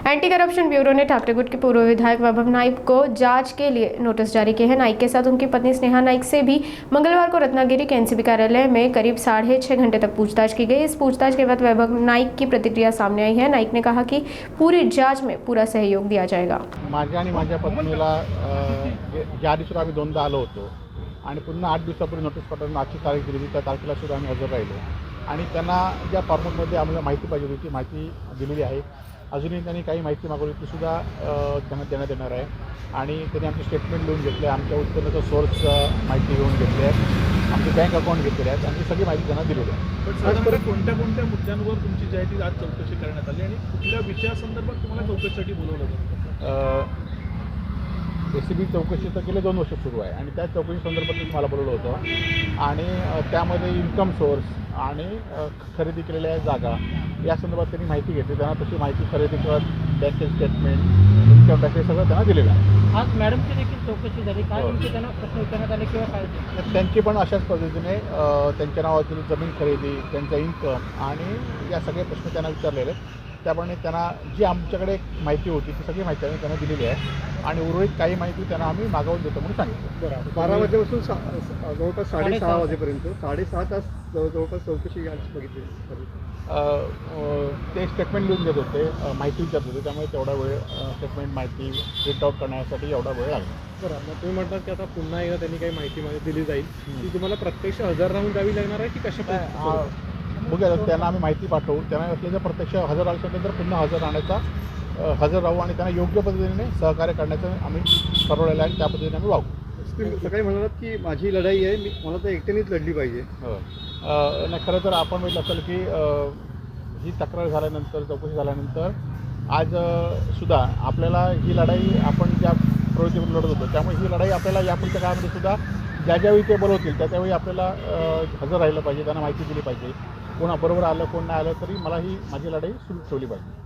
Anti corruption bureau ने ठाकरे गुट के पूर्व विधायक वैभव नाइक को जांच के लिए नोटिस जारी किए हैं। नाइक के साथ उनकी पत्नी स्नेहा नाइक से भी मंगलवार को रत्नागिरी के एनसीबी कार्यालय में करीब 6.5 घंटे तक पूछताछ की गई। इस पूछताछ के बाद वैभव नाइक की प्रतिक्रिया सामने आई है। नाइक ने कहा कि पूरी जांच में पूरा सहयोग दिया जाएगा। माझ्या आणि माझ्या पत्नीला ज्या दिवशी आम्ही दोनदा आलो होतो आणि पुन्हा 8 दिवसापूर्वी नोटीस पाठवून आजची तारीख दिली, त्या तारखेला सुद्धा आम्ही हजर राहिलो आणि त्यांना ज्या फॉर्मॅटमध्ये आम्हाला माहिती पाहिजे होती ती माहिती दिलेली आहे। अजूनही त्यांनी काही माहिती मागवली ती सुद्धा त्यांना देण्यात येणार आहे आणि त्यांनी आमचे स्टेटमेंट लिहून घेतले, आमच्या उत्पन्नाचं सोर्स माहिती घेऊन घेतली आहे, आमचे बँक अकाउंट घेतलेले आहेत आणि सगळी माहिती त्यांना दिलेली आहे। पण साधारण कोणत्या मुद्द्यांवर तुमची जी आहे ती आज चौकशी करण्यात आली आणि कुठल्या विषयासंदर्भात तुम्हाला चौकशीसाठी बोलवलं होतं? एसीबी चौकशी तर गेले 2 वर्ष सुरू आहे आणि त्या चौकशी संदर्भात मला बोलवलं होतं आणि त्यामध्ये इन्कम सोर्स आणि खरेदी केलेल्या जागा या संदर्भात त्यांनी माहिती घेतली। त्यांना तशी माहिती खरेदी किंवा बँकेचे स्टेटमेंट, इन्कम टॅक्स हे सगळं त्यांना दिलेलं आहे। आज मॅडमची देखील चौकशी झाली, काय तुमचे त्यांना प्रश्न विचारण्यात आले किंवा काय? त्यांची पण अशाच पद्धतीने त्यांच्या नावातील जमीन खरेदी, त्यांचा इन्कम आणि या सगळे प्रश्न त्यांना विचारलेले आहेत। त्याप्रमाणे त्यांना जी आमच्याकडे माहिती होती ती सगळी माहिती आम्ही त्यांना दिलेली आहे आणि उर्वरित काही माहिती त्यांना आम्ही मागवून देतो म्हणून सांगितलं। बरं, 12 वाजेपासून जवळपास 6:30 वाजेपर्यंत 6.5 तास जवळपास चौकशी बघितली। ते स्टेटमेंट लिहून देत होते, माहिती विचारत होते, त्यामुळे तेवढा वेळ स्टेटमेंट माहिती प्रिंट आउट करण्यासाठी एवढा वेळ लागला। बरं, मग तुम्ही म्हणतात की आता पुन्हा एकदा त्यांनी काही माहिती दिली जाईल, ती तुम्हाला प्रत्यक्ष हजर राहून द्यावी लागणार आहे की कशा? बघूया, त्यांना आम्ही माहिती पाठवू, त्यांना असले जर प्रत्यक्ष हजर राहिल्यानंतर पुन्हा हजर राहू आणि त्यांना योग्य पद्धतीने सहकार्य करण्याचं आम्ही ठरवलेलं आहे आणि त्या पद्धतीने आम्ही वागू। सकाळी म्हणालात की माझी लढाई आहे, मला तर एकट्यानेच लढली पाहिजे। नाही, खरं तर आपण बघितलं असेल की ही तक्रार झाल्यानंतर, चौकशी झाल्यानंतर आज सुद्धा आपल्याला ही लढाई आपण ज्या प्रवृत्तीवर लढत होतो त्यामुळे ही लढाई आपल्याला यापुढच्या काळामध्ये सुद्धा ज्यावेळी ते बोलवतील त्यावेळी आपल्याला हजर राहिलं पाहिजे, त्यांना माहिती दिली पाहिजे। कोणाबरोबर आलं कोण नाही आलं तरी मला ही माझी लढाई सुरू ठेवली पाहिजे।